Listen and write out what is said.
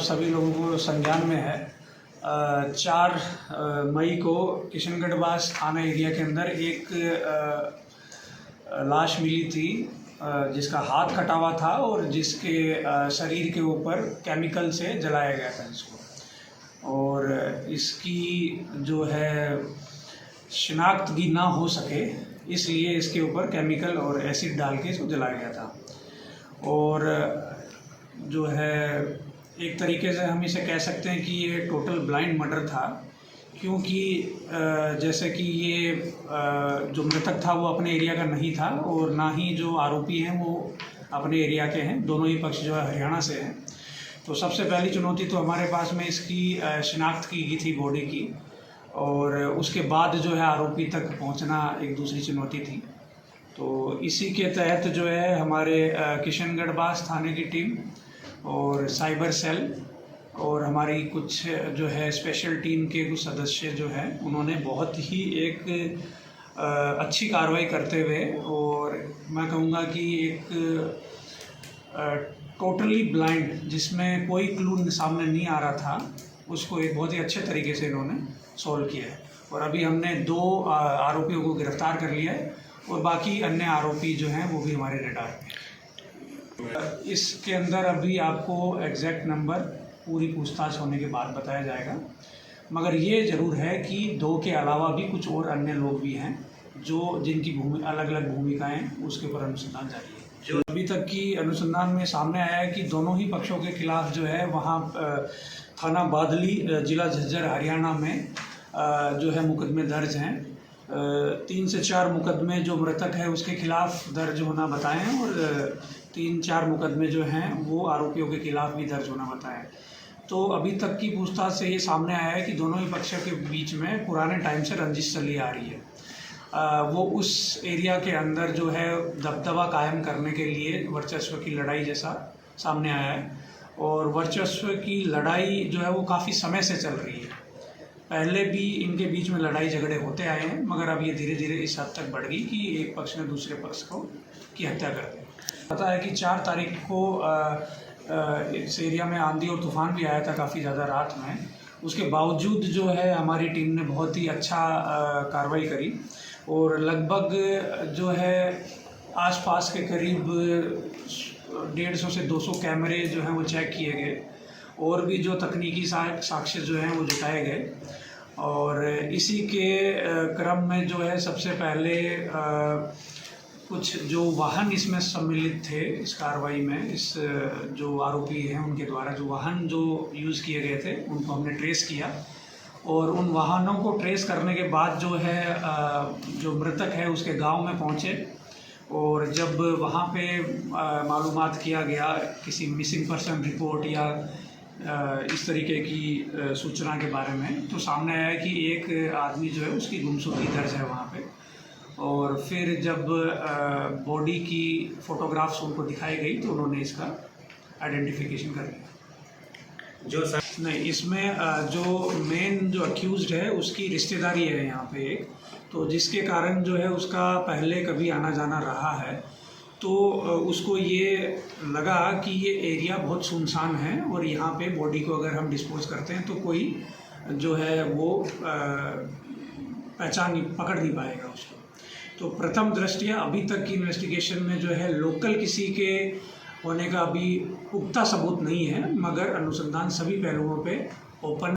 सभी लोगों को संज्ञान में है। 4 मई को किशनगढ़ थाना एरिया के अंदर एक लाश मिली थी जिसका हाथ कटा हुआ था और जिसके शरीर के ऊपर केमिकल से जलाया गया था इसको, और इसकी जो है शिनाख्त भी ना हो सके इसलिए इसके ऊपर केमिकल और एसिड डाल के इसको जलाया गया था। और जो है एक तरीके से हम इसे कह सकते हैं कि ये टोटल ब्लाइंड मर्डर था, क्योंकि जैसे कि ये जो मृतक था वो अपने एरिया का नहीं था और ना ही जो आरोपी हैं वो अपने एरिया के हैं। दोनों ही पक्ष जो है हरियाणा से हैं। तो सबसे पहली चुनौती तो हमारे पास में इसकी शिनाख्त की गई थी बॉडी की, और उसके बाद जो है आरोपी तक पहुंचना एक दूसरी चुनौती थी। तो इसी के तहत जो है हमारे किशनगढ़ थाने की टीम और साइबर सेल और हमारी कुछ जो है स्पेशल टीम के कुछ सदस्य जो हैं उन्होंने बहुत ही एक अच्छी कार्रवाई करते हुए, और मैं कहूँगा कि एक टोटली ब्लाइंड जिसमें कोई क्लू सामने नहीं आ रहा था, उसको एक बहुत ही अच्छे तरीके से इन्होंने सॉल्व किया है। और अभी हमने 2 आरोपियों को गिरफ्तार कर लिया है और बाकी अन्य आरोपी जो हैं वो भी हमारे रेडार पे। इसके अंदर अभी आपको एग्जैक्ट नंबर पूरी पूछताछ होने के बाद बताया जाएगा, मगर ये ज़रूर है कि 2 के अलावा भी कुछ और अन्य लोग भी हैं जो जिनकी अलग अलग भूमिकाएं उसके ऊपर अनुसंधान जारी है। जो अभी तक की अनुसंधान में सामने आया है कि दोनों ही पक्षों के खिलाफ जो है वहाँ थाना बादली जिला झज्जर हरियाणा में जो है मुकदमे दर्ज हैं। 3 से 4 मुकदमे जो मृतक है उसके खिलाफ दर्ज होना बताए हैं और 3-4 मुकदमे जो हैं वो आरोपियों के खिलाफ भी दर्ज होना बताएं। तो अभी तक की पूछताछ से ये सामने आया है कि दोनों ही पक्षों के बीच में पुराने टाइम से रंजिश चली आ रही है। वो उस एरिया के अंदर जो है दबदबा कायम करने के लिए वर्चस्व की लड़ाई जैसा सामने आया है, और वर्चस्व की लड़ाई जो है वो काफ़ी समय से चल रही है। पहले भी इनके बीच में लड़ाई झगड़े होते आए हैं, मगर अब ये धीरे धीरे इस हद तक बढ़ गई कि एक पक्ष ने दूसरे पक्ष की हत्या कर दी। पता है कि 4 तारीख को इस एरिया में आंधी और तूफान भी आया था काफ़ी ज़्यादा रात में। उसके बावजूद जो है हमारी टीम ने बहुत ही अच्छा कार्रवाई करी और लगभग जो है आसपास के करीब 150 से 200 कैमरे जो हैं वो चेक किए गए, और भी जो तकनीकी साक्ष्य जो हैं वो जुटाए गए। और इसी के क्रम में जो है सबसे पहले कुछ जो वाहन इसमें सम्मिलित थे इस कार्रवाई में, इस जो आरोपी हैं उनके द्वारा जो वाहन जो यूज़ किए गए थे उनको हमने ट्रेस किया, और उन वाहनों को ट्रेस करने के बाद जो है जो मृतक है उसके गांव में पहुंचे, और जब वहां पे मालूमात किया गया किसी मिसिंग पर्सन रिपोर्ट या इस तरीके की सूचना के बारे में, तो सामने आया कि एक आदमी जो है उसकी गुमशुदगी दर्ज है वहाँ पे। और फिर जब बॉडी की फ़ोटोग्राफ्स उनको दिखाई गई तो उन्होंने इसका आइडेंटिफिकेशन कर लिया। जो सर नहीं, इसमें जो मेन जो अक्यूज़्ड है उसकी रिश्तेदारी है यहाँ पे एक, तो जिसके कारण जो है उसका पहले कभी आना जाना रहा है, तो उसको ये लगा कि ये एरिया बहुत सुनसान है और यहाँ पे बॉडी को अगर हम डिस्पोज करते हैं तो कोई जो है वो पकड़ नहीं पाएगा उसको। तो प्रथम दृष्टया अभी तक की इन्वेस्टिगेशन में जो है लोकल किसी के होने का अभी पुख्ता सबूत नहीं है, मगर अनुसंधान सभी पहलुओं पे ओपन